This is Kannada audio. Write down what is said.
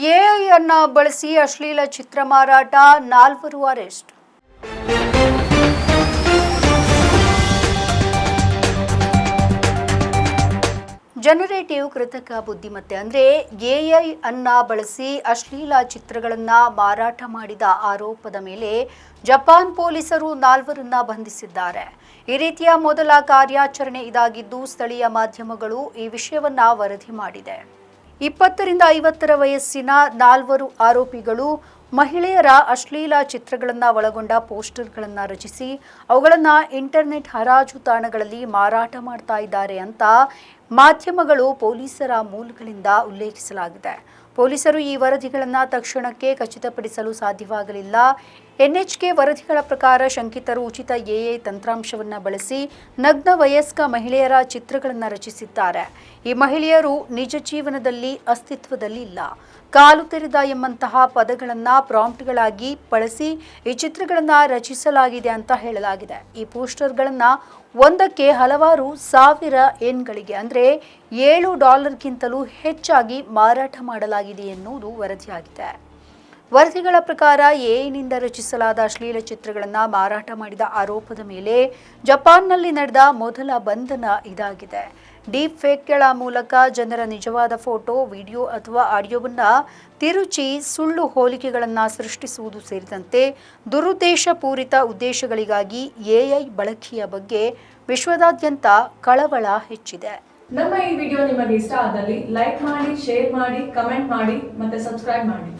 ಎಐ ಅನ್ನ ಬಳಸಿ ಅಶ್ಲೀಲ ಚಿತ್ರ ಮಾರಾಟ, 4 ಅರೆಸ್ಟ್. ಜನರೇಟಿವ್ ಕೃತಕ ಬುದ್ಧಿಮತ್ತೆ ಅಂದರೆ ಎಐ ಅನ್ನ ಬಳಸಿ ಅಶ್ಲೀಲ ಚಿತ್ರಗಳನ್ನ ಮಾರಾಟ ಮಾಡಿದ ಆರೋಪದ ಮೇಲೆ ಜಪಾನ್ ಪೊಲೀಸರು 4ರನ್ನ ಬಂಧಿಸಿದ್ದಾರೆ. ಈ ರೀತಿಯ ಮೊದಲ ಕಾರ್ಯಾಚರಣೆ ಇದಾಗಿದ್ದು ಸ್ಥಳೀಯ ಮಾಧ್ಯಮಗಳು ಈ ವಿಷಯವನ್ನ ವರದಿ ಮಾಡಿದೆ. 20 ರಿಂದ 50 ವಯಸ್ಸಿನ 4 ಆರೋಪಿಗಳು ಮಹಿಳೆಯರ ಅಶ್ಲೀಲ ಚಿತ್ರಗಳನ್ನು ಒಳಗೊಂಡ ಪೋಸ್ಟರ್ಗಳನ್ನು ರಚಿಸಿ ಅವುಗಳನ್ನು ಇಂಟರ್ನೆಟ್ ಹರಾಜು ತಾಣಗಳಲ್ಲಿ ಮಾರಾಟ ಮಾಡ್ತಾ ಇದ್ದಾರೆ ಅಂತ ಮಾಧ್ಯಮಗಳು ಪೊಲೀಸರ ಮೂಲಗಳಿಂದ ಉಲ್ಲೇಖಿಸಲಾಗಿದೆ. ಪೊಲೀಸರು ಈ ವರದಿಗಳನ್ನು ತಕ್ಷಣಕ್ಕೆ ಖಚಿತಪಡಿಸಲು ಸಾಧ್ಯವಾಗಲಿಲ್ಲ. ಎನ್ಎಚ್ಕೆ ವರದಿಗಳ ಪ್ರಕಾರ ಶಂಕಿತರು ಉಚಿತ ಎಐ ತಂತ್ರಾಂಶವನ್ನು ಬಳಸಿ ನಗ್ನ ವಯಸ್ಕ ಮಹಿಳೆಯರ ಚಿತ್ರಗಳನ್ನು ರಚಿಸಿದ್ದಾರೆ. ಈ ಮಹಿಳೆಯರು ನಿಜ ಜೀವನದಲ್ಲಿ ಅಸ್ತಿತ್ವದಲ್ಲಿ ಇಲ್ಲ. ಕಾಲು ತೆರೆದ ಎಂಬಂತಹ ಪದಗಳನ್ನು ಪ್ರಾಂಪ್ಟ್ಗಳಾಗಿ ಬಳಸಿ ಈ ಚಿತ್ರಗಳನ್ನು ರಚಿಸಲಾಗಿದೆ ಅಂತ ಹೇಳಲಾಗಿದೆ. ಈ ಪೋಸ್ಟರ್ಗಳನ್ನು ಒಂದಕ್ಕೆ ಹಲವಾರು ಸಾವಿರ ಯೆನ್ಗಳಿಗೆ ಅಂದರೆ $7ಗಿಂತಲೂ ಹೆಚ್ಚಾಗಿ ಮಾರಾಟ ಮಾಡಲಾಗಿದೆ ಎನ್ನುವುದು ವರದಿಯಾಗಿದೆ. ವರದಿಗಳ ಪ್ರಕಾರ ಎಐನಿಂದ ರಚಿಸಲಾದ ಅಶ್ಲೀಲ ಚಿತ್ರಗಳನ್ನು ಮಾರಾಟ ಮಾಡಿದ ಆರೋಪದ ಮೇಲೆ ಜಪಾನ್ನಲ್ಲಿ ನಡೆದ ಮೊದಲ ಬಂಧನ ಇದಾಗಿದೆ. ಡೀಪ್ ಫೇಕ್ಗಳ ಮೂಲಕ ಜನರ ನಿಜವಾದ ಫೋಟೋ, ವಿಡಿಯೋ ಅಥವಾ ಆಡಿಯೋವನ್ನು ತಿರುಚಿ ಸುಳ್ಳು ಹೋಲಿಕೆಗಳನ್ನು ಸೃಷ್ಟಿಸುವುದು ಸೇರಿದಂತೆ ದುರುದ್ದೇಶಪೂರಿತ ಉದ್ದೇಶಗಳಿಗಾಗಿ ಎಐ ಬಳಕೆಯ ಬಗ್ಗೆ ವಿಶ್ವದಾದ್ಯಂತ ಕಳವಳ ಹೆಚ್ಚಿದೆ. ನಮ್ಮ ಈ ವಿಡಿಯೋ ನಿಮಗೆ ಇಷ್ಟ ಆದಲ್ಲಿ ಲೈಕ್ ಮಾಡಿ, ಶೇರ್ ಮಾಡಿ, ಕಮೆಂಟ್ ಮಾಡಿ ಮತ್ತೆ ಸಬ್ಸ್ಕ್ರೈಬ್ ಮಾಡಿ.